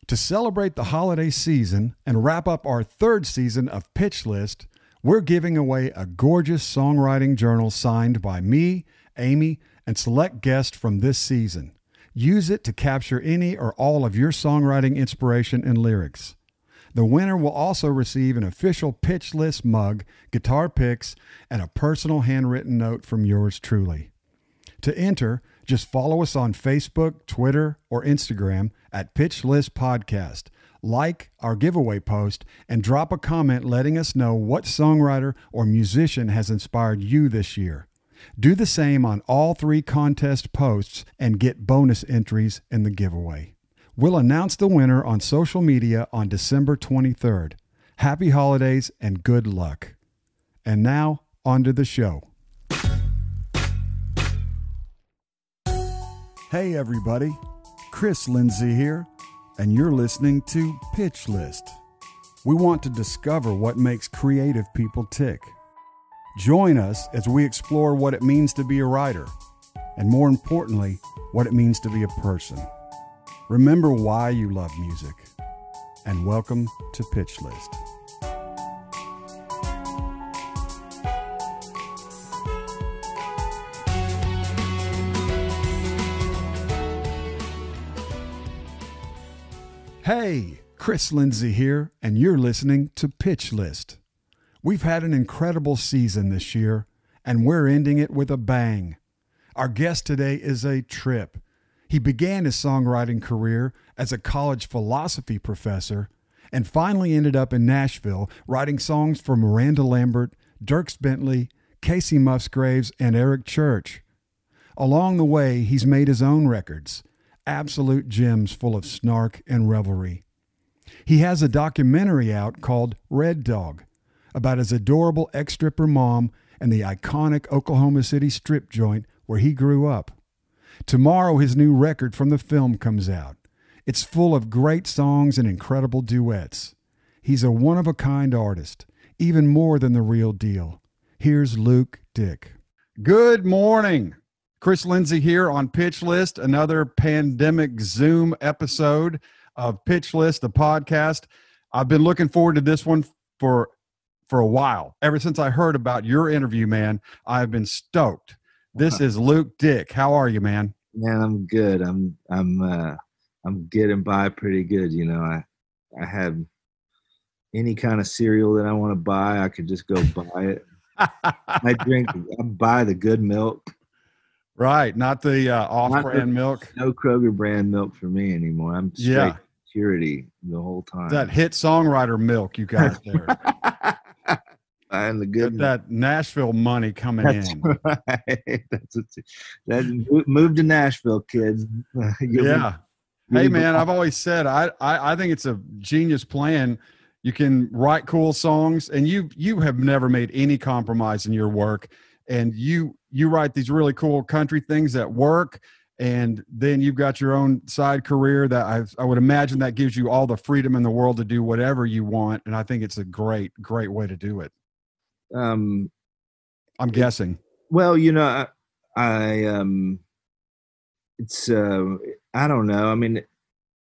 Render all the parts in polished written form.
To celebrate the holiday season and wrap up our third season of Pitch List, we're giving away a gorgeous songwriting journal signed by me, Amy, and select guests from this season. Use it to capture any or all of your songwriting inspiration and lyrics. The winner will also receive an official Pitch List mug, guitar picks, and a personal handwritten note from yours truly. To enter, just follow us on Facebook, Twitter, or Instagram at Pitch List Podcast. Like our giveaway post and drop a comment letting us know what songwriter or musician has inspired you this year. Do the same on all 3 contest posts and get bonus entries in the giveaway. We'll announce the winner on social media on December 23rd. Happy holidays and good luck. And now, on to the show. Hey everybody, Chris Lindsay here, and you're listening to Pitch List. We want to discover what makes creative people tick. Join us as we explore what it means to be a writer, and more importantly, what it means to be a person. Remember why you love music, and welcome to Pitch List. Hey, Chris Lindsay here, and you're listening to Pitch List. We've had an incredible season this year, and we're ending it with a bang. Our guest today is a trip. He began his songwriting career as a college philosophy professor and finally ended up in Nashville writing songs for Miranda Lambert, Dierks Bentley, Casey Musgraves, and Eric Church. Along the way, he's made his own records, absolute gems full of snark and revelry. He has a documentary out called Red Dog about his adorable ex-stripper mom and the iconic Oklahoma City strip joint where he grew up. Tomorrow, his new record from the film comes out. It's full of great songs and incredible duets. He's a one-of-a-kind artist, even more than the real deal. Here's Luke Dick. Good morning. Chris Lindsay here on Pitch List, another pandemic Zoom episode of Pitch List, the podcast. I've been looking forward to this one for a while. Ever since I heard about your interview, man, I've been stoked. This is Luke Dick. How are you, man? Man, I'm good. I'm getting by pretty good. You know, I have any kind of cereal that I want to buy, I could just go buy it. I buy the good milk. Right, not the off-brand milk. No Kroger brand milk for me anymore. I'm straight purity the whole time. That hit songwriter milk you got there. And the good that Nashville money coming in. Right. That move to Nashville, kids. Hey, man, I've always said I think it's a genius plan. You can write cool songs, and you have never made any compromise in your work. And you write these really cool country things that work, and then you've got your own side career that I would imagine that gives you all the freedom in the world to do whatever you want. And I think it's a great way to do it. I'm guessing. Well, you know, it's I don't know. I mean,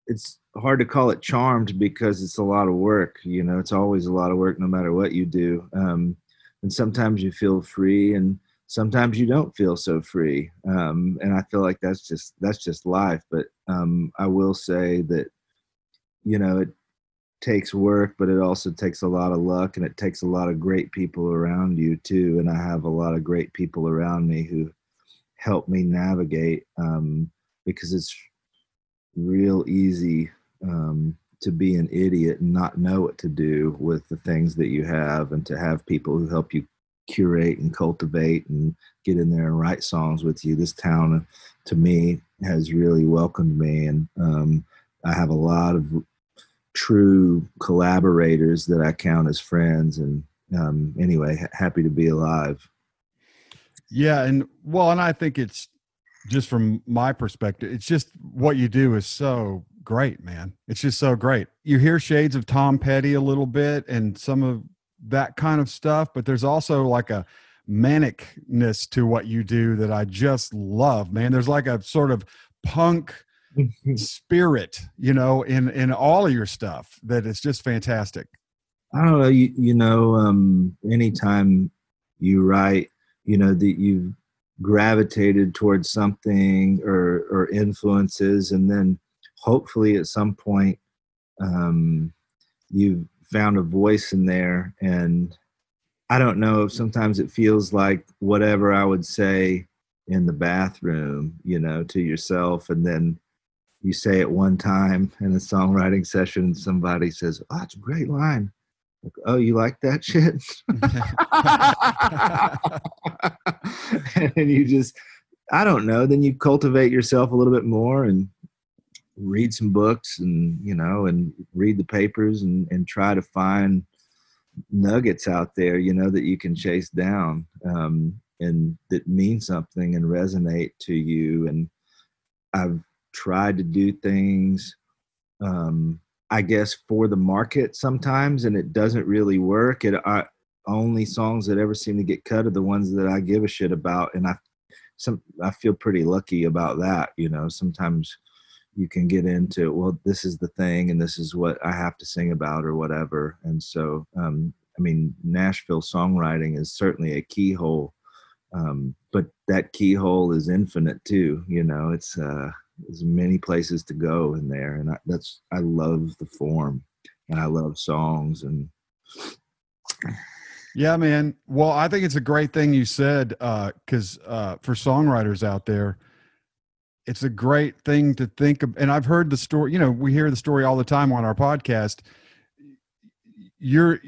it's hard to call it charmed because it's a lot of work. You know, it's always a lot of work no matter what you do. And sometimes you feel free, and sometimes you don't feel so free. And I feel like that's just life. But I will say that, you know, it takes work, but it also takes a lot of luck, and it takes a lot of great people around you too. And I have a lot of great people around me who help me navigate, because it's real easy to be an idiot and not know what to do with the things that you have, and to have people who help you curate and cultivate and get in there and write songs with you. This town, to me, has really welcomed me, and I have a lot of true collaborators that I count as friends. And anyway, happy to be alive. Yeah, and I think it's just from my perspective, it's just what you do is so great, man. It's just so great. You hear shades of Tom Petty a little bit and some of that kind of stuff, but there's also like a manicness to what you do that I just love, man. There's like a sort of punk spirit, in all of your stuff, that it's just fantastic. I don't know. Anytime you write, that you've gravitated towards something or influences, and then hopefully at some point you've found a voice in there. And I don't know, if sometimes it feels like whatever I would say in the bathroom, to yourself, and then you say it one time in a songwriting session, somebody says, "Oh, that's a great line." Like, "Oh, you like that shit?" And you just, I don't know, then you cultivate yourself a little bit more and read some books, and read the papers, and try to find nuggets out there, that you can chase down, and that mean something and resonate to you. And I've tried to do things, I guess, for the market sometimes, and it doesn't really work. Only songs that ever seem to get cut are the ones that I give a shit about, and I feel pretty lucky about that. Sometimes you can get into, well, this is the thing, and this is what I have to sing about, or whatever. And so, Nashville songwriting is certainly a keyhole, but that keyhole is infinite too. It's there's many places to go in there, and I love the form, and I love songs. And yeah, man. Well, I think it's a great thing you said, because for songwriters out there, it's a great thing to think of. And I've heard the story, we hear the story all the time on our podcast. You're,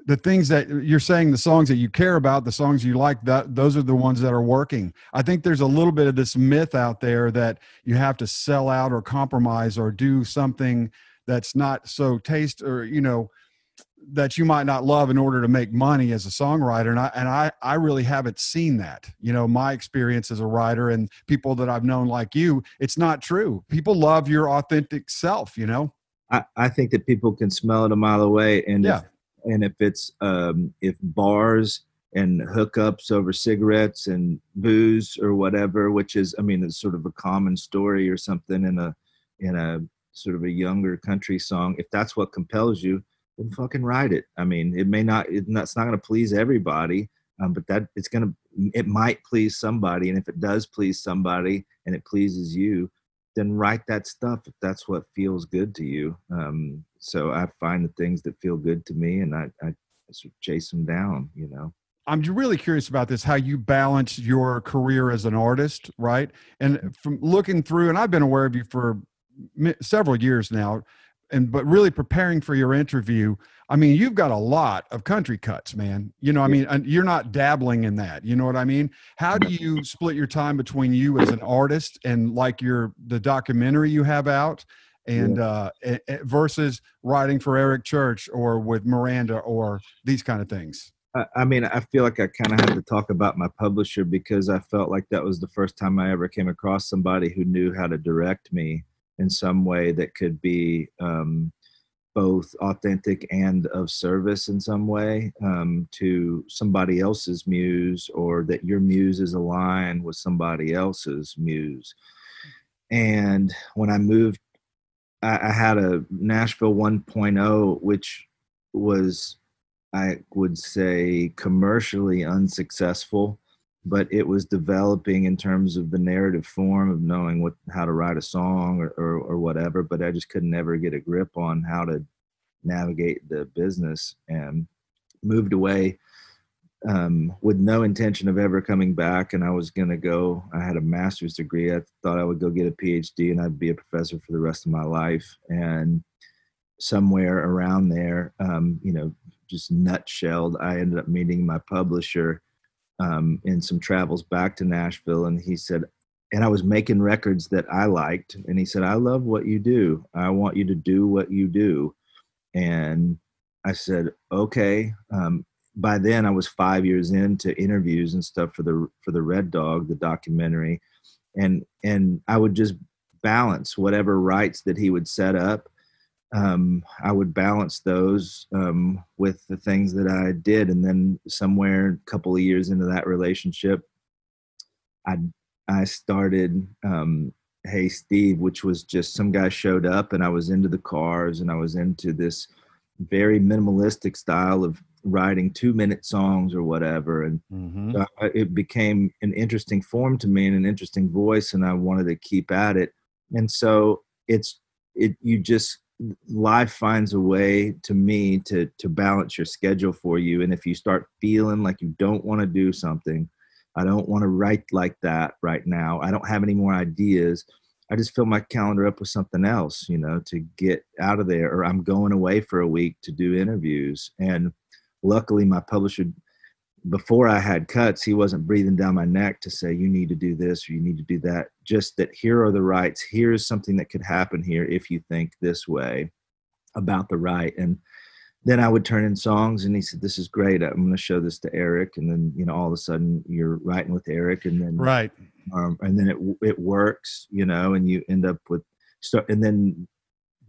the things that you're saying, the songs that you care about, the songs you like, those are the ones that are working. I think there's a little bit of this myth out there that you have to sell out or compromise or do something that's not so taste, or, that you might not love in order to make money as a songwriter. And I really haven't seen that. My experience as a writer and people that I've known like you, it's not true. People love your authentic self, I think that people can smell it a mile away. And yeah. if it's if bars and hookups over cigarettes and booze or whatever, which is, it's sort of a common story or something in a sort of a younger country song, if that's what compels you, then fucking write it. It's not going to please everybody, but it might please somebody. And if it does please somebody and it pleases you, then write that stuff if that's what feels good to you. So I find the things that feel good to me, and I sort of chase them down. I'm really curious about this, how you balance your career as an artist, right? And from looking through, and I've been aware of you for several years now, but really preparing for your interview, you've got a lot of country cuts, man. And you're not dabbling in that. You know what I mean? How do you split your time between you as an artist and like the documentary you have out, and versus writing for Eric Church or with Miranda or these kind of things? I feel like I kind of had to talk about my publisher, because I felt like that was the first time I ever came across somebody who knew how to direct me in some way that could be both authentic and of service in some way, to somebody else's muse, or that your muse is aligned with somebody else's muse. And when I moved, I had a Nashville 1.0, which was, I would say, commercially unsuccessful, but it was developing in terms of the narrative form of knowing how to write a song or whatever. But I just could never get a grip on how to navigate the business, and moved away with no intention of ever coming back. And I was going to go, I had a master's degree. I thought I would go get a PhD and I'd be a professor for the rest of my life. And somewhere around there, just nutshelled, I ended up meeting my publisher in some travels back to Nashville. And he said, and I was making records that I liked. And he said, "I love what you do. I want you to do what you do." And I said, okay. By then I was 5 years into interviews and stuff for the Red Dog, the documentary. And I would just balance whatever rights that he would set up. I would balance those with the things that I did. And then somewhere a couple of years into that relationship, I started Hey Steve, which was just some guy showed up and I was into the cars and I was into this very minimalistic style of writing 2-minute songs or whatever. And Mm-hmm. so it became an interesting form to me and an interesting voice, and I wanted to keep at it. And so you just, life finds a way to me to balance your schedule for you. And if you start feeling like you don't want to do something, I don't want to write like that right now, I don't have any more ideas, I just fill my calendar up with something else, to get out of there. Or I'm going away for a week to do interviews. And luckily, my publisher, before I had cuts, he wasn't breathing down my neck to say, you need to do this or you need to do that. Just that here are the rights. Here's something that could happen here if you think this way about the right. And then I would turn in songs and he said, this is great, I'm going to show this to Eric. And then, all of a sudden you're writing with Eric, Right. and then it works, and you end up with stuff. And then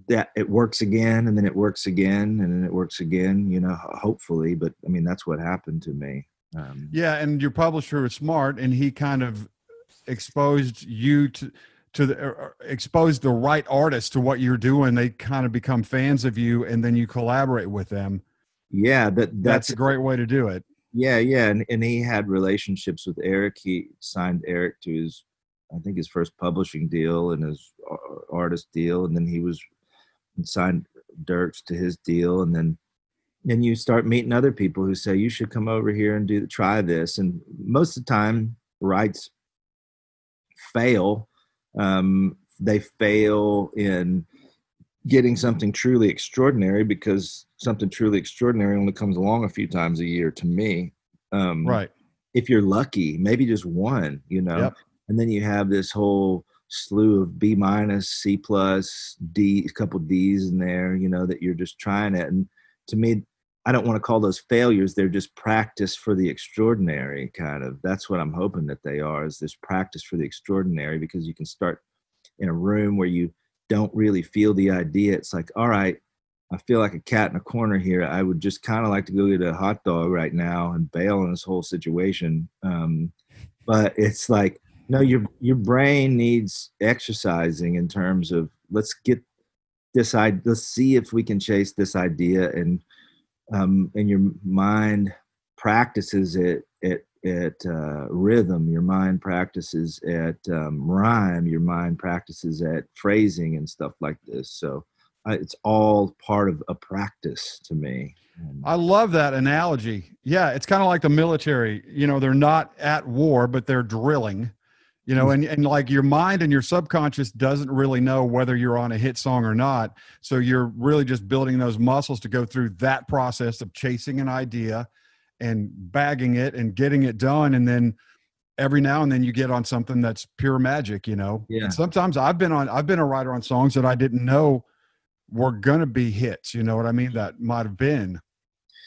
that it works again, and then it works again, and then it works again, hopefully. But I mean, that's what happened to me. Yeah. And your publisher was smart, and he kind of exposed you exposed the right artists to what you're doing. They kind of become fans of you, and then you collaborate with them. Yeah, That's a great way to do it. yeah. And he had relationships with Eric. He signed Eric to his, I think, his first publishing deal and his artist deal. And then he was signed Dirks to his deal. And then you start meeting other people who say, you should come over here and try this. And most of the time, rights fail. They fail in getting something truly extraordinary, because something truly extraordinary only comes along a few times a year to me. Right. If you're lucky, maybe just one, Yep. and then you have this whole slew of B minus, C plus, D, a couple D's in there, that you're just trying it. And to me, I don't want to call those failures. They're just practice for the extraordinary, kind of. That's what I'm hoping that they are, is this practice for the extraordinary, because you can start in a room where you don't really feel the idea. It's like, all right, I feel like a cat in a corner here. I would just kind of like to go get a hot dog right now and bail on this whole situation. But it's like, no, your brain needs exercising in terms of, let's get this idea. Let's see if we can chase this idea, and your mind practices it at rhythm. Your mind practices at rhyme. Your mind practices at phrasing and stuff like this. So it's all part of a practice to me. I love that analogy. Yeah, it's kind of like the military. They're not at war, but they're drilling. And like your mind and your subconscious doesn't really know whether you're on a hit song or not. So you're really just building those muscles to go through that process of chasing an idea and bagging it and getting it done. And then every now and then you get on something that's pure magic. Yeah. And sometimes I've been a writer on songs that I didn't know were going to be hits. You know what I mean? That might've been.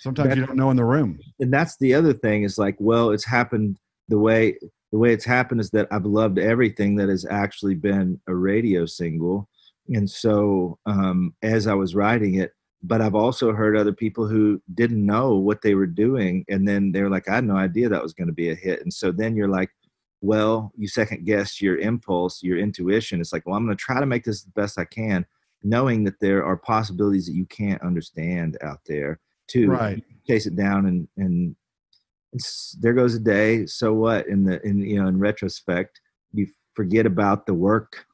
Sometimes you don't know in the room. And that's the other thing, is like, well, it's happened the way it's happened is that I've loved everything that has actually been a radio single. And so as I was writing it, but I've also heard other people who didn't know what they were doing. And then they're like, I had no idea that was going to be a hit. And so then you're like, well, you second guess your impulse, your intuition. It's like, well, I'm going to try to make this the best I can, knowing that there are possibilities that you can't understand out there too. Right. Chase it down, and there goes a day. So what? In retrospect, you forget about the work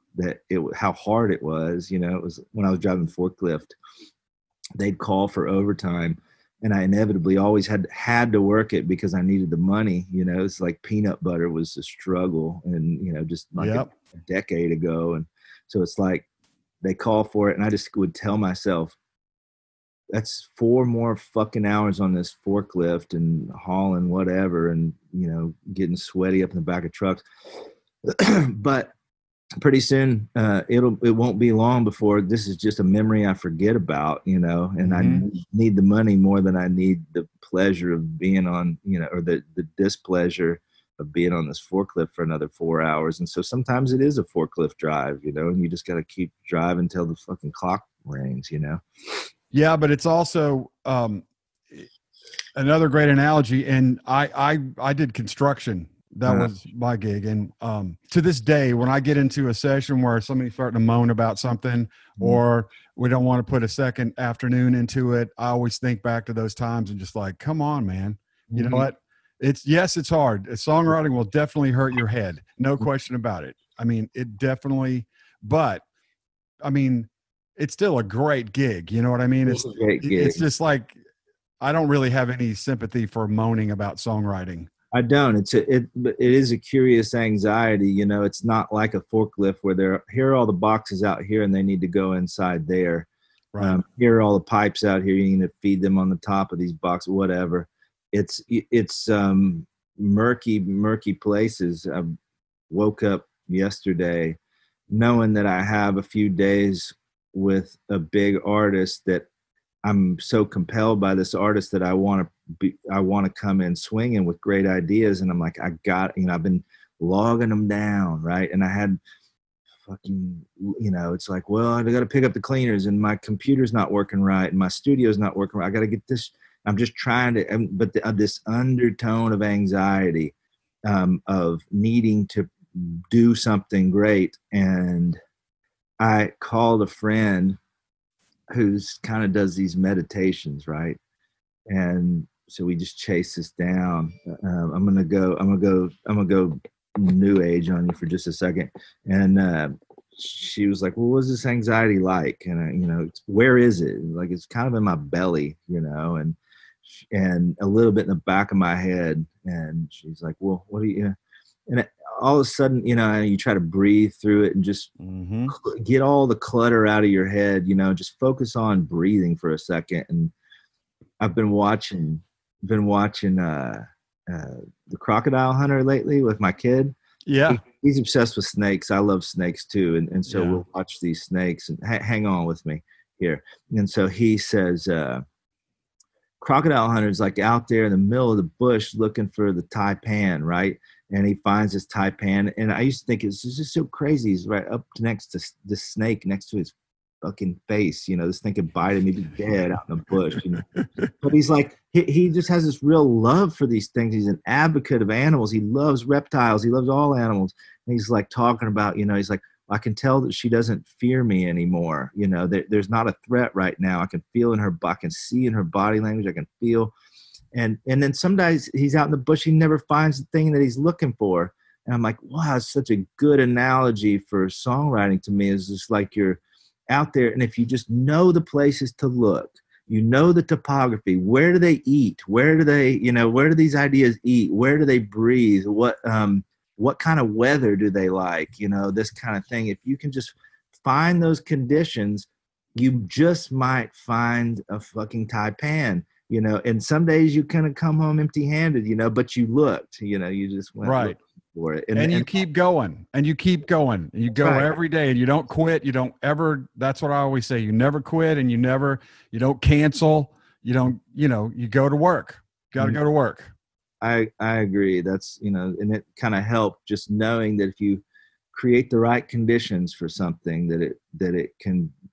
how hard it was. It was when I was driving forklift, they'd call for overtime, and I inevitably always had to work it because I needed the money. It's like peanut butter was a struggle, and just like a decade ago. And so it's like they call for it, and I just would tell myself, that's 4 more fucking hours on this forklift and hauling whatever, and getting sweaty up in the back of trucks. But pretty soon it won't be long before this is just a memory I forget about, and I need the money more than I need the pleasure of being on, or the displeasure of being on this forklift for another 4 hours. And so sometimes it is a forklift drive, and you just got to keep driving until the fucking clock rings. Yeah, but it's also another great analogy. And I did construction That was my gig. And to this day, when I get into a session where somebody's starting to moan about something, or we don't want to put a second afternoon into it, I always think back to those times and just like, come on, man. You know what? It's hard. Songwriting will definitely hurt your head. No question about it. I mean, it definitely, but I mean, it's still a great gig. You know what I mean? It's a great gig. It's just like, I don't really have any sympathy for moaning about songwriting. I don't. It is a curious anxiety. You know, it's not like a forklift where here are all the boxes out here and they need to go inside there. Right. Here are all the pipes out here. You need to feed them on the top of these boxes, whatever. It's murky places. I woke up yesterday knowing that I have a few days with a big artist that I'm so compelled by this artist that I want to come in swinging with great ideas. And I'm like, I've been logging them down. Right. And I had fucking, it's like, well, I got to pick up the cleaners and my computer's not working right. And my studio's not working right. I got to get this. I'm just trying to, but this undertone of anxiety, of needing to do something great. And I called a friend who's kind of does these meditations, right? And so we just chase this down. I'm gonna go new age on you for just a second. And she was like, well, what's this anxiety like? And where is it? Like, it's kind of in my belly, and a little bit in the back of my head. And she's like, well, what do you, and all of a sudden, you try to breathe through it and just get all the clutter out of your head, just focus on breathing for a second. And I've been watching The Crocodile Hunter lately with my kid. Yeah. He's obsessed with snakes. I love snakes too. And so we'll watch these snakes and hang on with me here. And so he says, Crocodile Hunter's like out there in the middle of the bush looking for the taipan, right? And he finds this taipan. And I used to think it's just so crazy. He's right up next to this snake next to his fucking face. This thing could bite him. He'd be dead out in the bush. But he's like, he just has this real love for these things. He's an advocate of animals. He loves reptiles. He loves all animals. And he's like talking about, he's like, I can tell that she doesn't fear me anymore. There's not a threat right now. I can feel I can see in her body language. I can feel. And then some days he's out in the bush. He never finds the thing that he's looking for. And I'm like, wow, it's such a good analogy for songwriting to me. Is just like you're out there. And if you just know the places to look, the topography, where do they eat? Where do they, where do these ideas eat? Where do they breathe? What kind of weather do they like? This kind of thing. If you can just find those conditions, you just might find a fucking taipan, and some days you kind of come home empty handed, but you looked, you just went right for it. And you keep going and you keep going and you go right. Every day and you don't quit. You don't ever, that's what I always say. You never quit and you don't cancel. You don't, you go to work, got to go to work. I agree. That's, and it kind of helped just knowing that if you create the right conditions for something,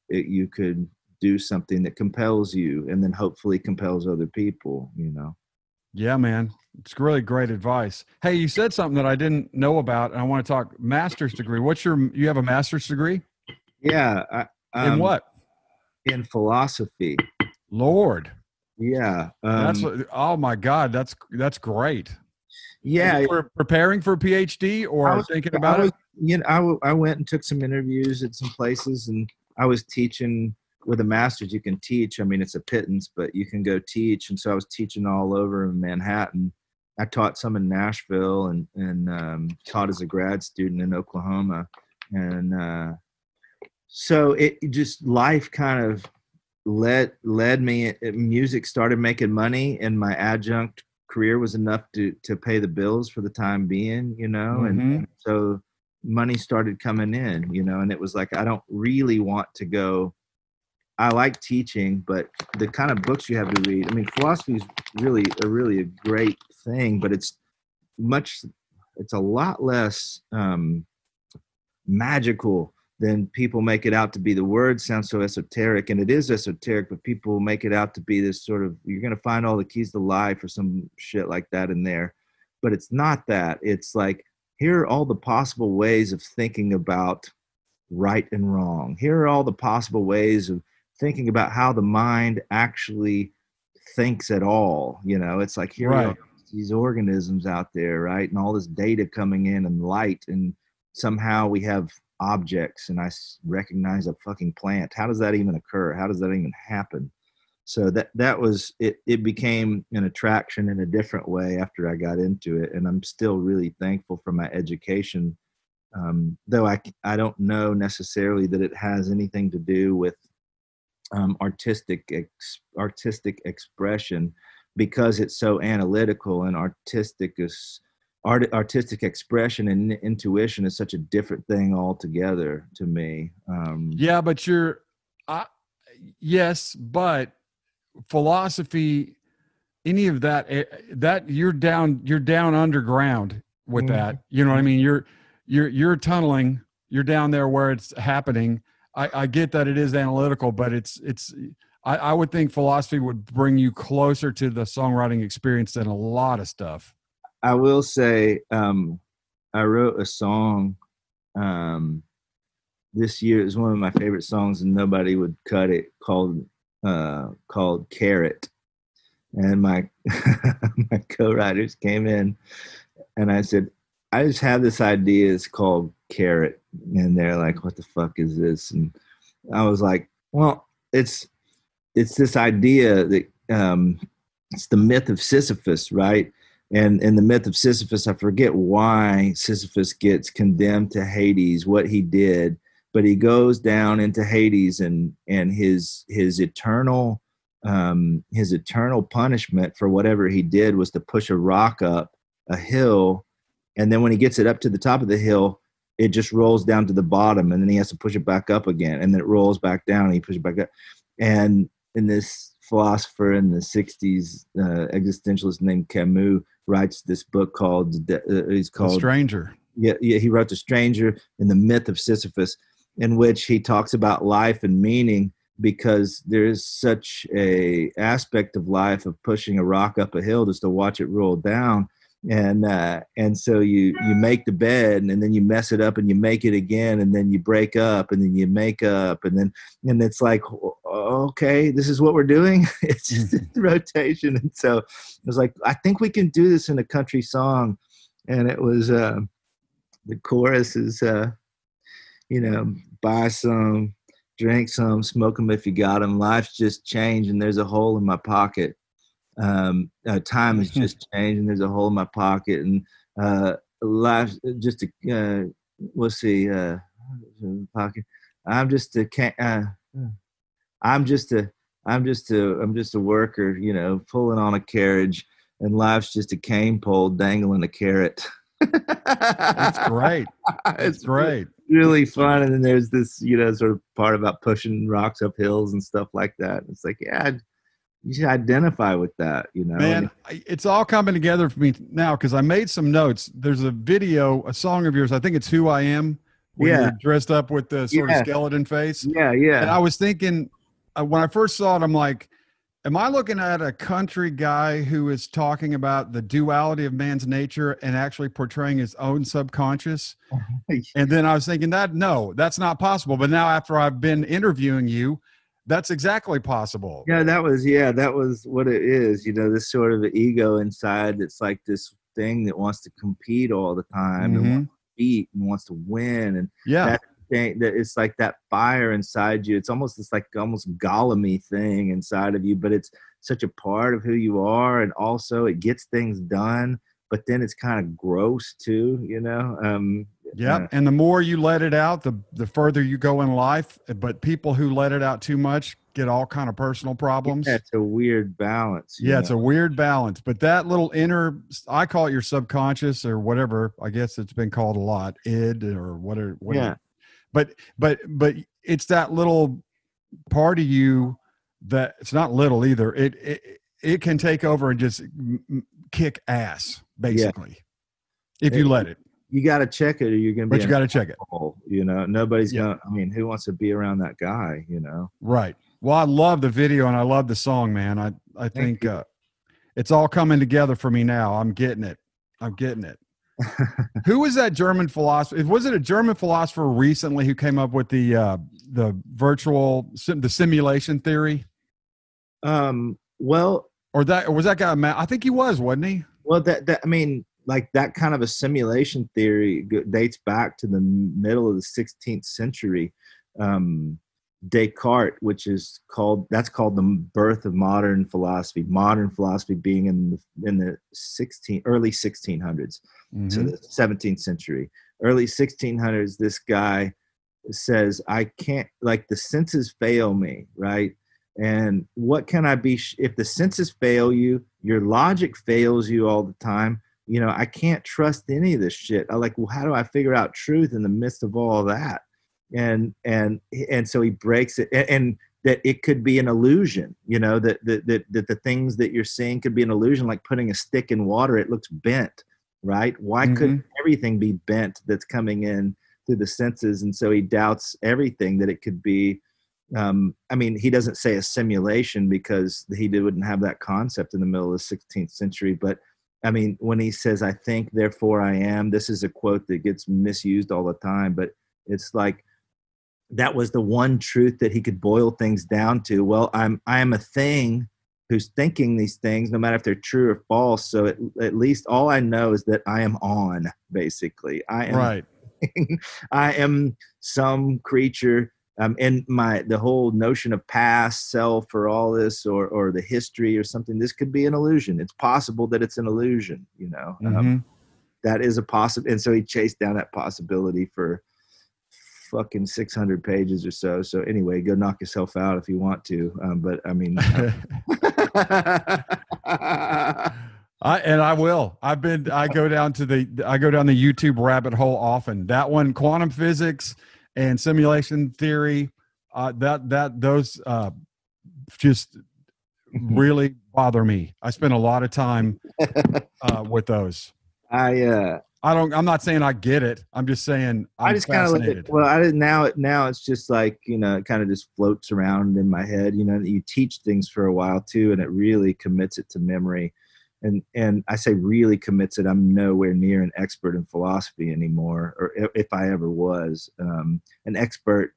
you could do something that compels you and then hopefully compels other people, Yeah, man. It's really great advice. Hey, you said something that I didn't know about and I want to talk master's degree. You have a master's degree? Yeah. In what? In philosophy. Lord. Yeah. Oh my God. That's great. Yeah. You were preparing for a PhD or thinking about it? I went and took some interviews at some places and I was teaching with a master's. You can teach. I mean, it's a pittance, but you can go teach. And so I was teaching all over in Manhattan. I taught some in Nashville and taught as a grad student in Oklahoma. And so it just, life kind of led me. Music started making money and my adjunct career was enough to pay the bills for the time being, and so money started coming in, and it was like, I don't really want to go. I like teaching, but the kind of books you have to read, I mean, philosophy is really a great thing, but it's a lot less magical than people make it out to be. The word sounds so esoteric, and it is esoteric, but people make it out to be this sort of, you're going to find all the keys to life or some shit like that in there. but it's not that. It's like, here are all the possible ways of thinking about right and wrong. Here are all the possible ways of thinking about how the mind actually thinks at all. It's like, here we are, these organisms out there, right? And all this data coming in and light, and somehow we have objects, and I recognize a fucking plant. How does that even occur? How does that even happen? So that was it. It became an attraction in a different way after I got into it, and I'm still really thankful for my education. Though I don't know necessarily that it has anything to do with artistic expression, because it's so analytical, and artistic expression and intuition is such a different thing altogether to me. Yeah, but yes, but philosophy, any of that you're down underground with that. You know what I mean? You're tunneling, you're down there where it's happening. I get that it is analytical, but I would think philosophy would bring you closer to the songwriting experience than a lot of stuff. I will say, I wrote a song this year. It was one of my favorite songs, and nobody would cut it, called Carrot. And my my co-writers came in, and I said, I just have this idea, it's called Carrot. And they're like, what the fuck is this? And I was like, well, it's this idea that it's the myth of Sisyphus, right? And in the myth of Sisyphus, I forget why Sisyphus gets condemned to Hades, what he did, but he goes down into Hades, and his eternal punishment for whatever he did was to push a rock up a hill. And then when he gets it up to the top of the hill, it just rolls down to the bottom, and then he has to push it back up again, and then it rolls back down, and he pushes it back up. And this philosopher in the 60s, existentialist named Camus, writes this book called The Stranger. Yeah, he wrote The Stranger in the Myth of Sisyphus, in which he talks about life and meaning, because there's such a aspect of life of pushing a rock up a hill just to watch it roll down. And so you make the bed, and then you mess it up, and you make it again, and then you break up, and then you make up, and it's like, okay, this is what we're doing. It's just a rotation. And so it was like, I think we can do this in a country song. And it was the chorus is buy some, drink some, smoke them if you got them. Life's just changed, and there's a hole in my pocket. Time has just changed, and there's a hole in my pocket, and life just we'll see, pocket. I'm just a worker, pulling on a carriage, and life's just a cane pole dangling a carrot. That's great. It's great. Really fun. And then there's this, sort of part about pushing rocks up hills and stuff like that. It's like, yeah, you should identify with that, Man, it's all coming together for me now, because I made some notes. There's a song of yours, I think it's Who I Am, where you're dressed up with the sort of skeleton face. Yeah. And I was thinking, when I first saw it, I'm like, am I looking at a country guy who is talking about the duality of man's nature and actually portraying his own subconscious? And then I was thinking no, that's not possible. But now, after I've been interviewing you, that's exactly possible. Yeah, that was what it is. This sort of ego inside. It's like this thing that wants to compete all the time, and wants to beat and wants to win. And that thing, that it's like that fire inside you. It's almost Gollum-y thing inside of you, but it's such a part of who you are. And also it gets things done, but then it's kind of gross too, And the more you let it out, the further you go in life. But people who let it out too much get all kind of personal problems. Yeah, it's a weird balance. It's a weird balance. But that little inner, I call it your subconscious or whatever. I guess it's been called a lot, id or whatever. Yeah. But it's that little part of you that it's not little either. It can take over and just kick ass, basically, if you let it. You got to check it, or you're going to be. But you got to check it. Nobody's going to. I mean, who wants to be around that guy? Right. Well, I love the video and I love the song, man. I think it's all coming together for me now. I'm getting it. I'm getting it. Who was that German philosopher? Was it a German philosopher recently who came up with the simulation theory? Well, or was that guy? I think he was, wasn't he? Well, that I mean, like that kind of a simulation theory dates back to the middle of the 16th century. Descartes, that's called the birth of modern philosophy. Modern philosophy being in the early 1600s, so the 17th century, early 1600s. This guy says, I can't, like, the senses fail me, right? And what can I be if the senses fail you, your logic fails you all the time? You know, I can't trust any of this shit. Well, how do I figure out truth in the midst of all of that? And so he breaks it, and that it could be an illusion, you know, that the things that you're seeing could be an illusion, like putting a stick in water, it looks bent, right? Why couldn't everything be bent that's coming in through the senses? And so he doubts everything, that it could be, I mean, he doesn't say a simulation because he wouldn't have that concept in the middle of the 16th century. But I mean, when he says, I think, therefore I am, this is a quote that gets misused all the time, but it's like, that was the one truth that he could boil things down to. Well, I am a thing who's thinking these things, no matter if they're true or false. So at least all I know is that I am on, basically. I am, right. I am some creature. And the whole notion of past self or all this, or the history or something, this could be an illusion. It's possible that it's an illusion, you know. That is a possible. And so he chased down that possibility for fucking 600 pages or so. So anyway, go knock yourself out if you want to. But I mean, I will. I go down the YouTube rabbit hole often. That one, quantum physics and simulation theory, those just really bother me. I spend a lot of time with those. I'm not saying I get it. I'm just saying I just kind of look at, well, now it's just like, you know, it kind of just floats around in my head. You know, you teach things for a while too, and it really commits it to memory. And I say really commits it. I'm nowhere near an expert in philosophy anymore, or if I ever was. An expert,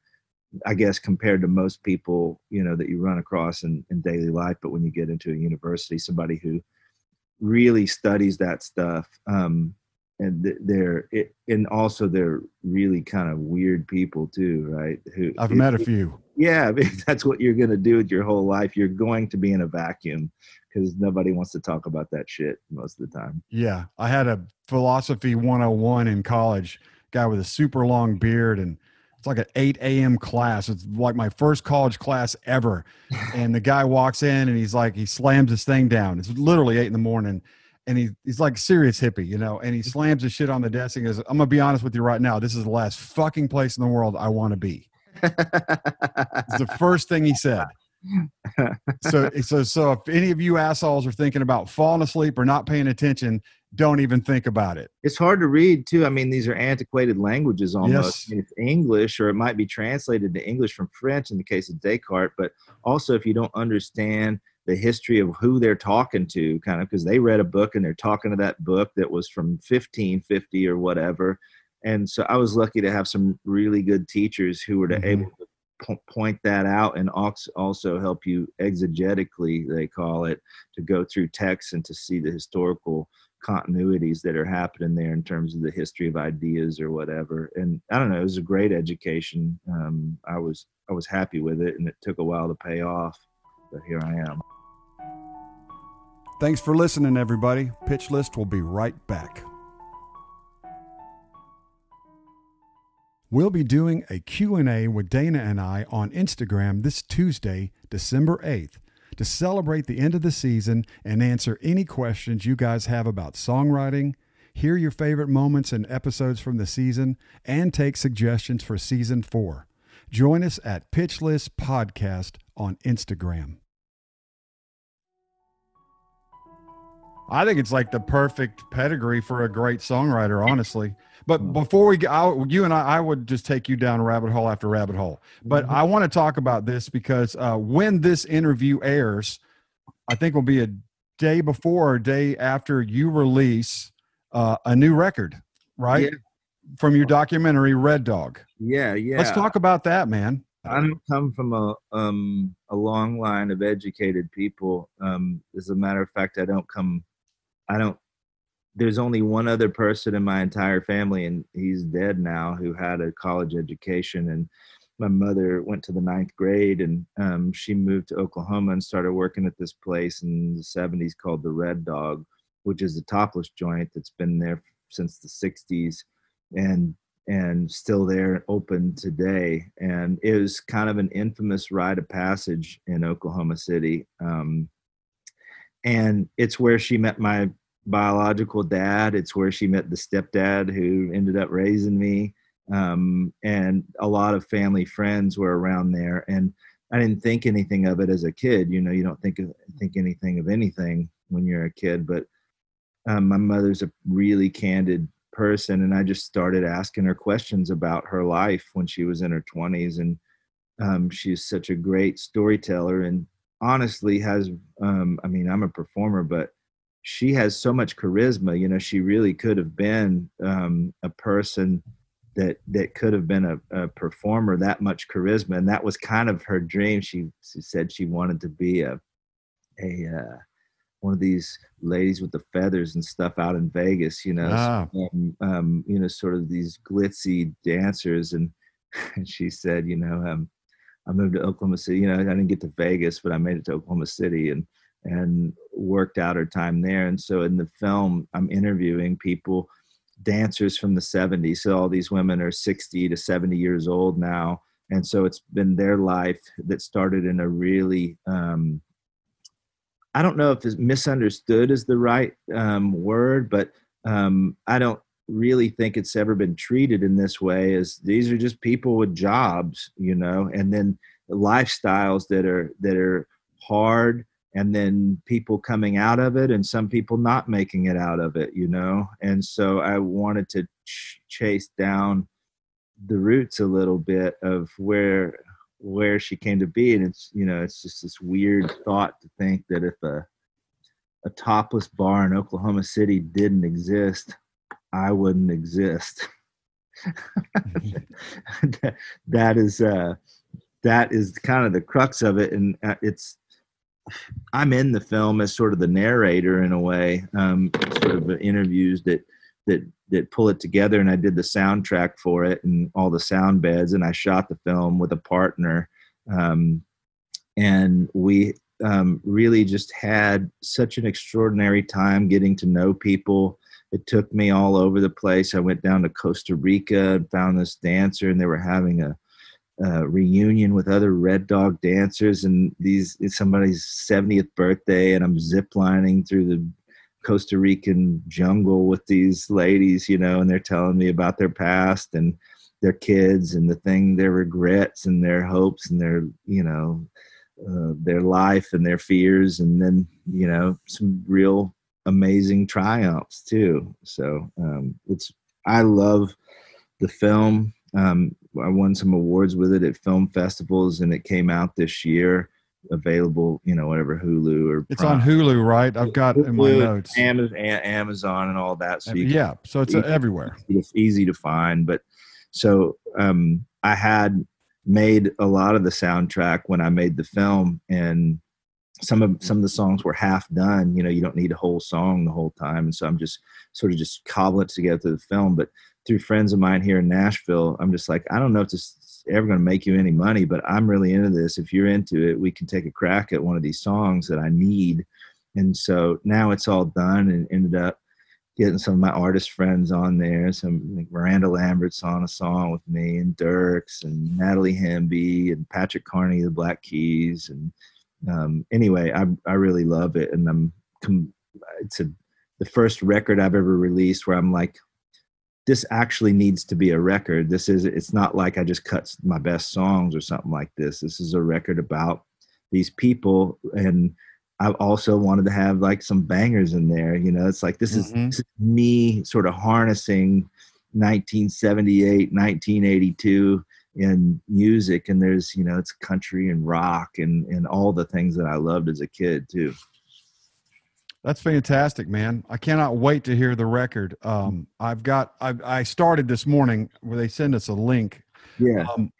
I guess, compared to most people, you know, that you run across in daily life. But when you get into a university, somebody who really studies that stuff, and they're really kind of weird people too, right? I've met a few. Yeah, if that's what you're going to do with your whole life, you're going to be in a vacuum, because nobody wants to talk about that shit most of the time. Yeah, I had a philosophy 101 in college, guy with a super long beard, and it's like an 8 a.m. class. It's like my first college class ever. And the guy walks in and he slams his thing down. It's literally 8 a.m. And he's like serious hippie, you know, and he slams his shit on the desk and goes, I'm going to be honest with you right now. This is the last fucking place in the world I want to be. It's the first thing he said. So if any of you assholes are thinking about falling asleep or not paying attention, don't even think about it. It's hard to read too. I mean, these are antiquated languages almost. Yes. I mean, it's English, or it might be translated to English from French in the case of Descartes. But also, if you don't understand the history of who they're talking to, kind of, because they read a book and they're talking to that book that was from 1550 or whatever. And so I was lucky to have some really good teachers who were able to point that out, and also help you exegetically, they call it, to go through texts and to see the historical continuities that are happening there in terms of the history of ideas or whatever. And I don't know, it was a great education. I was happy with it, and it took a while to pay off, but here I am. Thanks for listening, everybody. Pitch List will be right back. We'll be doing a Q&A with Dana and I on Instagram this Tuesday, December 8th, to celebrate the end of the season and answer any questions you guys have about songwriting, hear your favorite moments and episodes from the season, and take suggestions for Season 4. Join us at Pitch List Podcast on Instagram. I think it's like the perfect pedigree for a great songwriter, honestly. But before we go, you and I would just take you down rabbit hole after rabbit hole. But I want to talk about this because when this interview airs, I think will be a day before or a day after you release a new record, right? Yeah, From your documentary, Red Dog. yeah, Let's yeah. talk about that, man. I don't come from a long line of educated people. As a matter of fact, I don't there's only one other person in my entire family, and he's dead now, who had a college education. And my mother went to the ninth grade, and she moved to Oklahoma and started working at this place in the 70s called the Red Dog, which is a topless joint that's been there since the 60s, and still there, open today. And it was kind of an infamous rite of passage in Oklahoma City. And it's where she met my biological dad. It's where she met the stepdad who ended up raising me. And a lot of family friends were around there. And I didn't think anything of it as a kid. You know, you don't think anything of anything when you're a kid. But my mother's a really candid person, and I just started asking her questions about her life when she was in her 20s. And she's such a great storyteller, and honestly has, I mean, I'm a performer, but she has so much charisma. You know, she really could have been a person that could have been a performer, that much charisma. And that was kind of her dream. She said she wanted to be a one of these ladies with the feathers and stuff out in Vegas, you know, Ah, you know, sort of these glitzy dancers. And, and she said, you know, I moved to Oklahoma City. You know, I didn't get to Vegas, but I made it to Oklahoma City and worked out her time there. And so in the film, I'm interviewing people, dancers from the 70s. So all these women are 60 to 70 years old now. And so it's been their life that started in a really, I don't know if it's misunderstood is the right word, but I don't really think it's ever been treated in this way, as these are just people with jobs, you know, and then lifestyles that are hard, and then people coming out of it and some people not making it out of it, you know. And so I wanted to chase down the roots a little bit of where she came to be. And it's, you know, it's just this weird thought to think that if a topless bar in Oklahoma City didn't exist, I wouldn't exist. that is kind of the crux of it. And I'm in the film as sort of the narrator in a way, sort of interviews that pull it together. And I did the soundtrack for it and all the sound beds, and I shot the film with a partner. And we really just had such an extraordinary time getting to know people. It took me all over the place. I went down to Costa Rica and found this dancer, and they were having a reunion with other Red Dog dancers, and it's somebody's 70th birthday, and I'm ziplining through the Costa Rican jungle with these ladies, you know, and they're telling me about their past and their kids and their regrets and their hopes and their, you know, their life and their fears, and then, you know, some real amazing triumphs too. So I love the film. I won some awards with it at film festivals, and it came out this year, available, you know, whatever, Hulu or it's Prime. on Hulu, right? I've got in my Hulu, notes. Amazon and all that. So Yeah, so it's everywhere. it's easy to find. But so I had made a lot of the soundtrack when I made the film, and some of the songs were half done. You know, you don't need a whole song the whole time, and so I'm just sort of just cobbling it together to the film. But through friends of mine here in Nashville, I'm just like, I don't know if this is ever going to make you any money, but I'm really into this. If you're into it, we can take a crack at one of these songs that I need. And so now it's all done, and ended up getting some of my artist friends on there. Some like Miranda Lambert's on a song with me, and Dirks and Natalie Hamby and Patrick Carney, the Black Keys. And anyway, I really love it. And it's the first record I've ever released where I'm like, this actually needs to be a record. It's not like I just cut my best songs or something like this. This is a record about these people. And I also wanted to have like some bangers in there. You know, it's like, this is me sort of harnessing 1978, 1982 in music. And there's, you know, it's country and rock and all the things that I loved as a kid too. That's fantastic, man. I cannot wait to hear the record. I started this morning where they send us a link. Yeah. Um,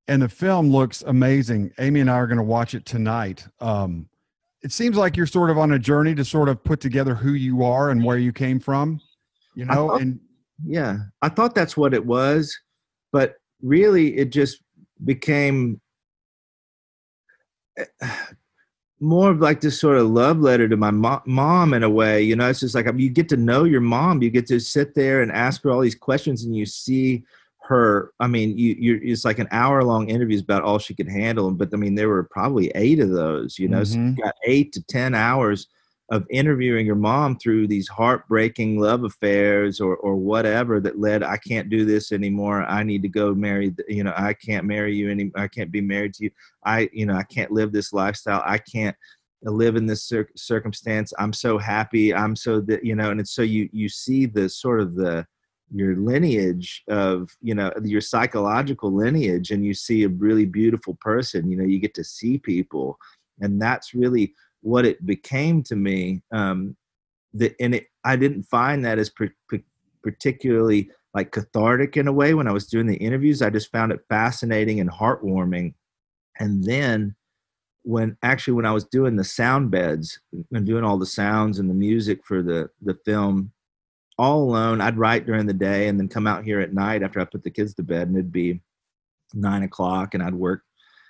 and the film looks amazing. Amy and I are going to watch it tonight. It seems like you're sort of on a journey to sort of put together who you are and where you came from, you I know, thought, and yeah, I thought that's what it was, but really it just became more of like this sort of love letter to my mom in a way. You know, it's just like you get to know your mom, you get to sit there and ask her all these questions, and you see her. I mean, it's like an hour long interviews about all she could handle, but I mean, there were probably 8 of those. You know, so mm-hmm. you got 8 to 10 hours of interviewing your mom through these heartbreaking love affairs or whatever that led. I can't do this anymore. I need to go marry. You know, I can't marry you any. I can't be married to you. I can't live this lifestyle. I can't live in this circumstance. I'm so happy. I'm so that, and it's so you see the sort of your lineage of, your psychological lineage, and you see a really beautiful person. You get to see people, and that's really what it became to me. I didn't find that as particularly like cathartic in a way when I was doing the interviews. I just found it fascinating and heartwarming. And then when I was doing the sound beds and doing all the sounds and the music for the film all alone, I'd write during the day and then come out here at night after I put the kids to bed, and it'd be 9 o'clock, and I'd work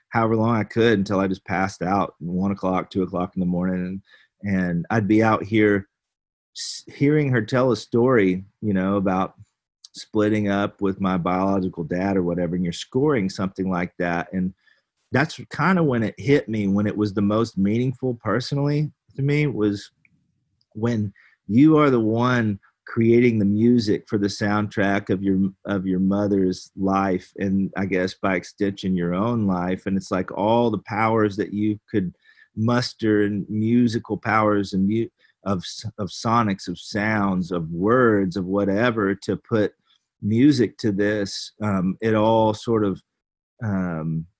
however long I could until I just passed out, 1 o'clock, 2 o'clock in the morning. And I'd be out here hearing her tell a story, about splitting up with my biological dad or whatever, and you're scoring something like that. And that's kind of when it hit me, when it was the most meaningful personally to me, was when you are the one creating the music for the soundtrack of your mother's life, and I guess by extension your own life. And it's like all the powers that you could muster, and musical powers, and of sonics, of sounds, of words, of whatever, to put music to this. It all sort of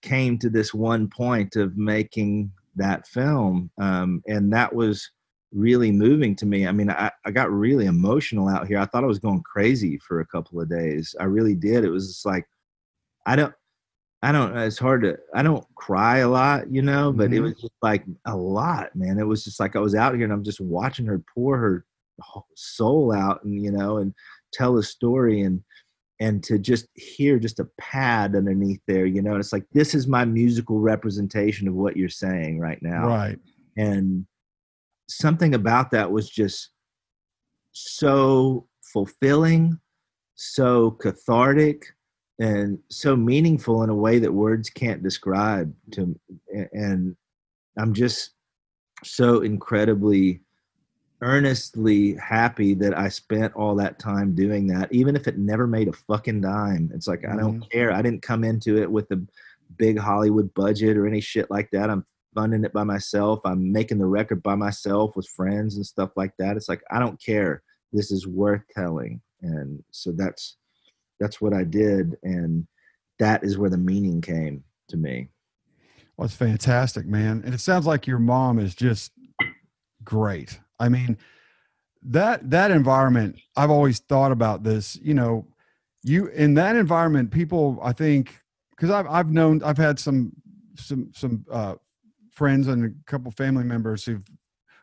came to this one point of making that film, and that was really moving to me. I mean, I got really emotional out here. I thought I was going crazy for a couple of days. I really did. It was just like, I don't, it's hard to, I don't cry a lot, but it Mm-hmm. was just like a lot, man. It was just like I was out here and I'm just watching her pour her soul out, and, and tell a story, and to just hear just a pad underneath there, and it's like, this is my musical representation of what you're saying right now. Right. And something about that was just so fulfilling, so cathartic, and so meaningful in a way that words can't describe. And I'm just so incredibly earnestly happy that I spent all that time doing that, even if it never made a fucking dime. It's like, I don't care. I didn't come into it with a big Hollywood budget or any shit like that. I'm funding it by myself. I'm making the record by myself with friends and stuff like that. It's like, I don't care. This is worth telling. And so that's what I did. And that is where the meaning came to me. Well, it's fantastic, man. And it sounds like your mom is just great. I mean, that environment, I've always thought about this, you in that environment, people, I think, because I've had some friends and a couple family members who've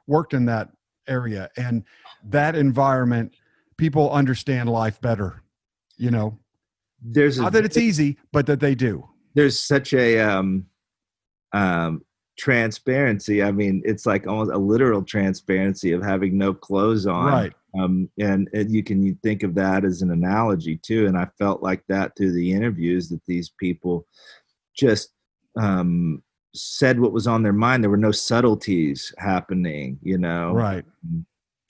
worked in that area, and that environment, people understand life better, There's not that it's easy, but that they do. there's such a transparency. I mean, it's like almost a literal transparency of having no clothes on. Right. And you think of that as an analogy too. And I felt like that through the interviews, that these people just said what was on their mind. There were no subtleties happening, Right.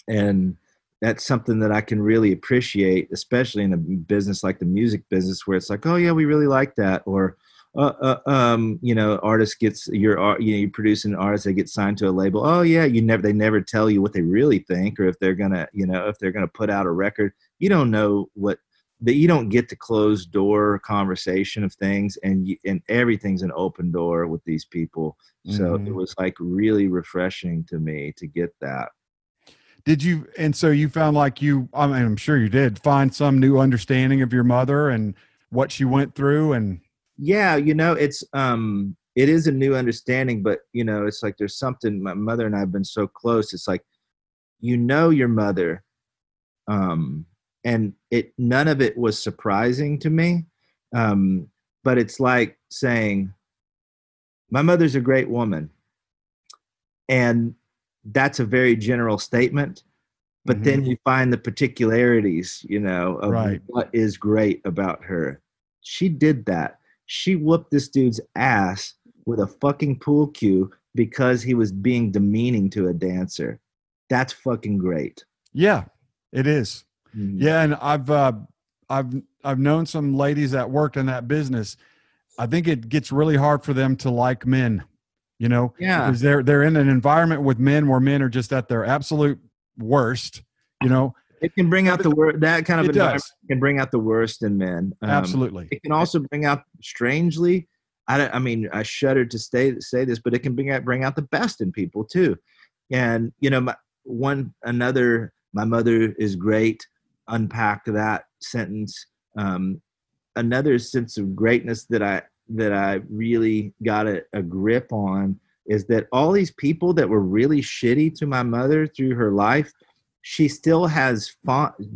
And that's something that I can really appreciate, especially in a business like the music business, where it's like, oh yeah, we really like that. Or, artist gets you produce an artist, they get signed to a label. Oh yeah, they never tell you what they really think, or if they're gonna put out a record. You don't know that you don't get the closed door conversation of things, and everything's an open door with these people. So it was like really refreshing to me to get that. Did you, and so you found like you, I mean, I'm sure you did find some new understanding of your mother and what she went through. And Yeah, it is a new understanding, but it's like there's something. My mother and I have been so close. It's like your mother, um, and it none of it was surprising to me. Um, but it's like saying, my mother's a great woman, and that's a very general statement. But Mhm. then you find the particularities, of Right. what is great about her. She did that. She whooped this dude's ass with a fucking pool cue because he was being demeaning to a dancer. That's fucking great. Yeah, it is. Mhm. Yeah. And I've known some ladies that worked in that business. I think it gets really hard for them to like men, Yeah. because they're in an environment with men where men are just at their absolute worst, you know. It can bring out the worst. That kind of It environment does. can bring out the worst in men. Absolutely. It can also bring out, strangely, I mean, I shudder to say this, but it can bring out the best in people too. And my mother is great. Unpack that sentence. Um, Another sense of greatness that I really got a grip on is that all these people that were really shitty to my mother through her life, she still has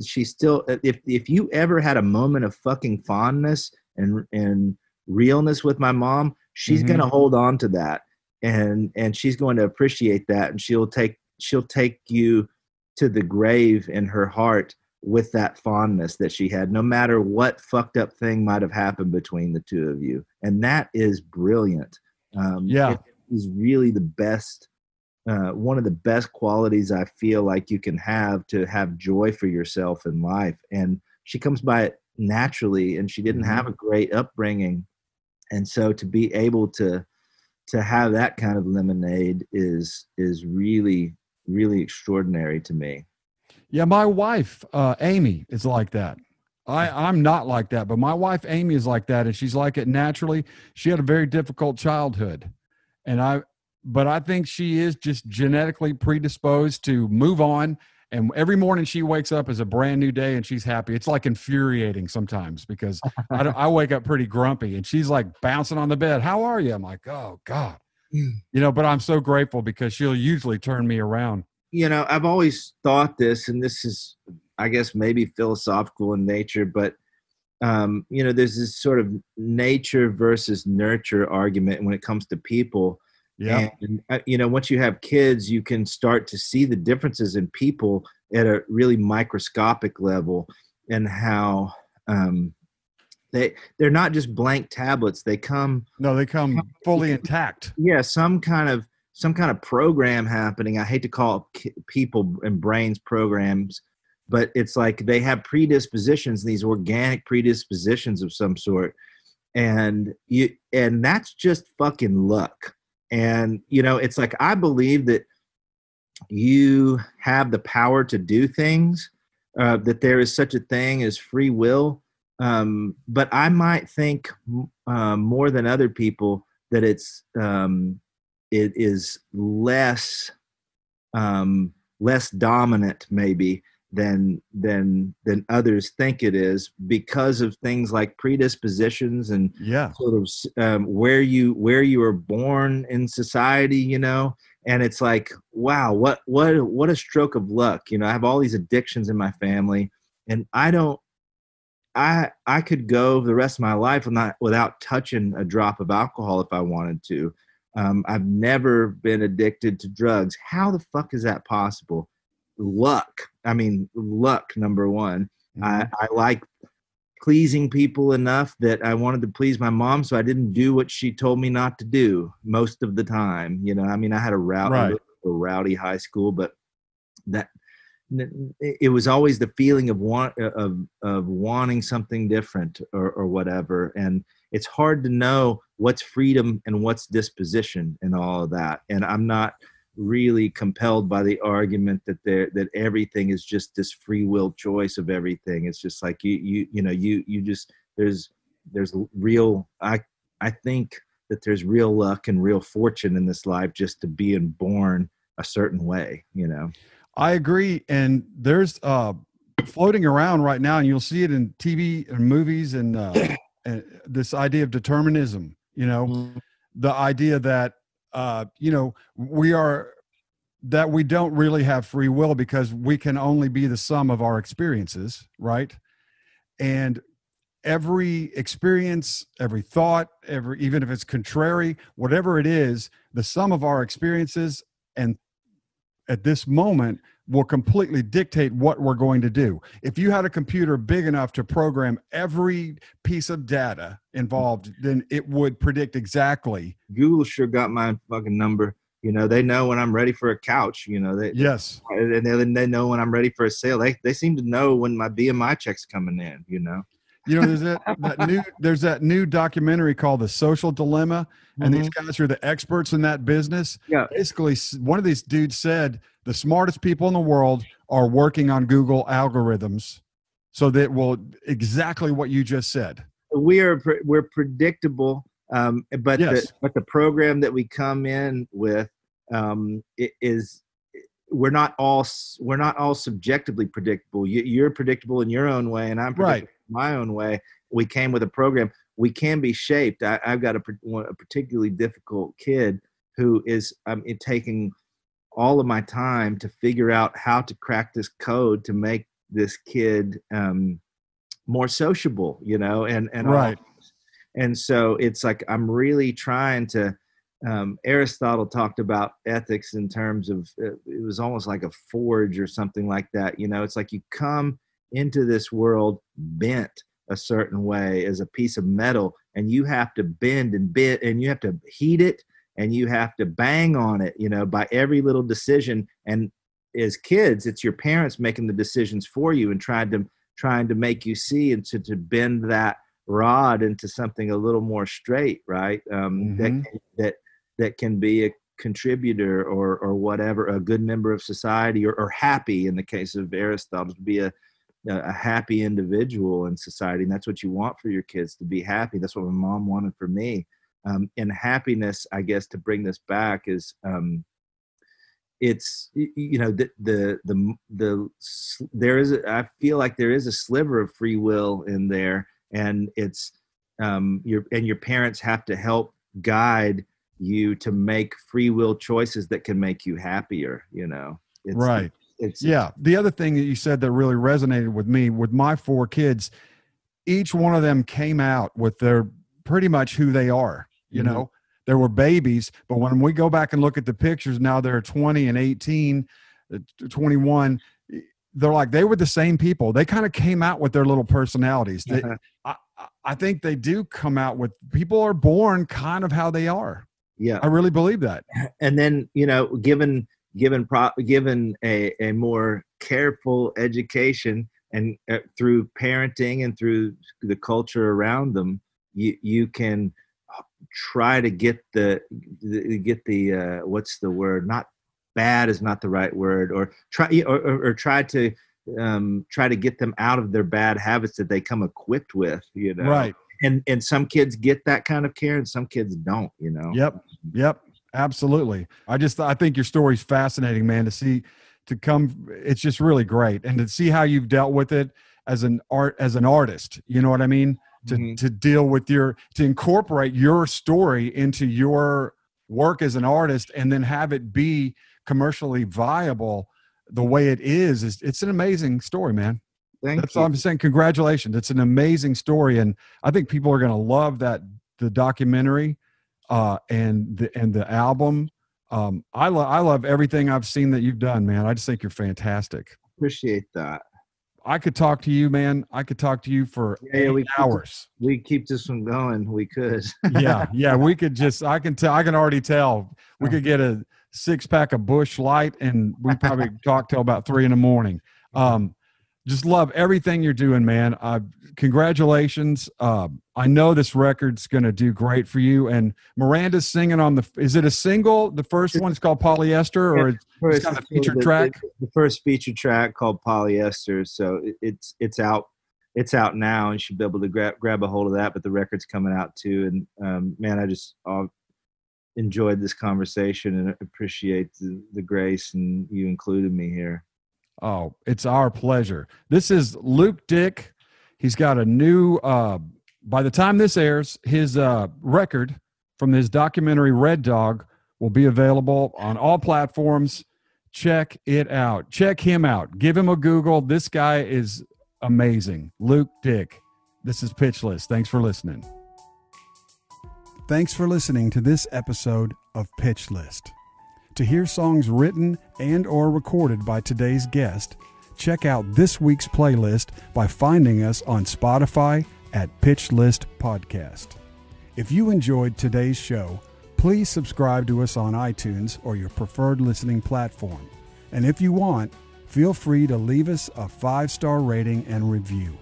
she still, if you ever had a moment of fucking fondness and realness with my mom, she's Hmm. going to hold on to that, and she's going to appreciate that, and she'll take you to the grave in her heart with that fondness that she had, no matter what fucked up thing might have happened between the two of you. And that is brilliant. Yeah. It is really the best, one of the best qualities I feel like you can have to have joy for yourself in life. And she comes by it naturally, and she didn't Hmm. have a great upbringing. And so to be able to have that kind of lemonade is really, really extraordinary to me. Yeah. My wife, Amy, is like that. I'm not like that, but my wife, Amy, is like that. And she's like it naturally. She had a very difficult childhood. And but I think she is just genetically predisposed to move on. And every morning she wakes up is a brand new day and she's happy. It's like infuriating sometimes because I wake up pretty grumpy and she's like bouncing on the bed. How are you? I'm like, oh God, but I'm so grateful because she'll usually turn me around. I've always thought this, and this is, I guess, maybe philosophical in nature, but there's this sort of nature versus nurture argument when it comes to people. Yep. And once you have kids, you can start to see the differences in people at a really microscopic level, and how they're not just blank tablets. They come, No, they come fully intact. yeah, some kind of program happening. I hate to call people and brains programs, but it's like they have predispositions, these organic predispositions of some sort, and that's just fucking luck. And it's like, I believe that you have the power to do things, that there is such a thing as free will. But I might think, more than other people, that it is less dominant maybe than others think it is, because of things like predispositions and Yeah. sort of, where you were born in society, and it's like, wow, what a stroke of luck. I have all these addictions in my family, and I could go the rest of my life without touching a drop of alcohol if I wanted to. I've never been addicted to drugs. How the fuck is that possible? Luck. I mean, luck, number one. Hmm. I like pleasing people enough that I wanted to please my mom, so I didn't do what she told me not to do most of the time. I mean, I had a Right. little rowdy high school, but that it was always the feeling of wanting something different, or whatever. And it's hard to know what's freedom and what's disposition and all of that. And I'm not really compelled by the argument that everything is just this free will choice of everything. It's just like you just, there's real, I think that there's real luck and real fortune in this life, just to being born a certain way. I agree. And there's floating around right now, and you'll see it in TV and movies, and this idea of determinism. Mhm. The idea that we are that we don't really have free will because we can only be the sum of our experiences, right? And every experience, every thought, every even if it's contrary, whatever it is, the sum of our experiences and at this moment will completely dictate what we're going to do. If you had a computer big enough to program every piece of data involved, then it would predict exactly. Google sure got my fucking number. They know when I'm ready for a couch. Yes. They know when I'm ready for a sale. They seem to know when my BMI check's coming in. There's that new documentary called The Social Dilemma, and these Mm-hmm. guys are the experts in that business. Yeah, Basically, one of these dudes said the smartest people in the world are working on Google algorithms, so that will exactly what you just said. we're predictable, but the Yes. but the program that we come in with is we're not all subjectively predictable. You're predictable in your own way, and I'm Right. predictable in my own way. We came with a program. We can be shaped. I've got a particularly difficult kid who is taking all of my time to figure out how to crack this code to make this kid more sociable, and all. Right. And so it's like I'm really trying to. Aristotle talked about ethics in terms of it was almost like a forge or something like that. It's like you come into this world bent a certain way as a piece of metal, and you have to bend and bit, and you have to heat it, and you have to bang on it, by every little decision. And as kids, it's your parents making the decisions for you and trying to make you see and to bend that rod into something a little more straight, right? Mm-hmm. That can be a contributor or whatever, a good member of society, or happy in the case of Aristotle, to be a happy individual in society. And that's what you want for your kids, to be happy. That's what my mom wanted for me. And happiness, I guess, to bring this back, is it's there is I feel like there is a sliver of free will in there, and it's your parents have to help guide you to make free will choices that can make you happier. It's Right. it's Yeah. The other thing that you said that really resonated with me, with my four kids, each one of them came out with their pretty much who they are. Mhm. There were babies, but when we go back and look at the pictures now, they're 20 and 18, 21. They're like, they were the same people. They kind of came out with their little personalities. I, I think they do come out with, people are born kind of how they are. Yeah. I really believe that. And then given a more careful education, and through parenting and through the culture around them, you can try to get the what's the word, not bad is not the right word, or try to get them out of their bad habits that they come equipped with. Right. And some kids get that kind of care, and some kids don't. Yep. Yep. Absolutely. I think your story's fascinating, man, it's just really great. And to see how you've dealt with it as an artist, you know what I mean? Mhm. To deal with to incorporate your story into your work as an artist and then have it be commercially viable the way it is it's an amazing story, man. Thank That's all you. I'm saying. Congratulations. It's an amazing story. And I think people are going to love the documentary, and the album. I love everything I've seen that you've done, man. I just think you're fantastic. Appreciate that. I could talk to you, man. I could talk to you for Yeah, 8 hours. we keep this one going. We could. Yeah. Yeah. We could just, I can already tell we could get a 6-pack of Bush Light and we probably talk till about 3 a.m. Just love everything you're doing, man. Congratulations. I know this record's going to do great for you. And Miranda's singing is it a single? The first one's called Polyester, or it's got a featured track? The first feature track called Polyester. So it's out. It's out now, and you should be able to grab a hold of that. But the record's coming out too. And man, I just enjoyed this conversation and appreciate the grace and you included me here. Oh, it's our pleasure. This is Luke Dick. He's got a new, by the time this airs, his record from his documentary Red Dog will be available on all platforms. Check it out. Check him out. Give him a Google. This guy is amazing. Luke Dick. This is Pitch List. Thanks for listening. Thanks for listening to this episode of Pitch List. To hear songs written and or recorded by today's guest, check out this week's playlist by finding us on Spotify at Pitch List Podcast. If you enjoyed today's show, please subscribe to us on iTunes or your preferred listening platform. And if you want, feel free to leave us a 5-star rating and review.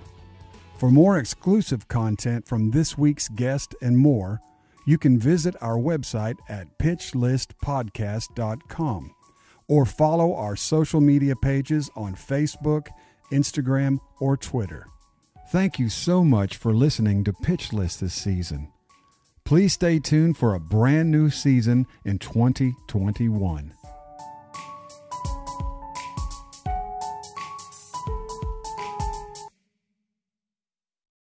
For more exclusive content from this week's guest and more, you can visit our website at pitchlistpodcast.com or follow our social media pages on Facebook, Instagram, or Twitter. Thank you so much for listening to Pitch List this season. Please stay tuned for a brand new season in 2021.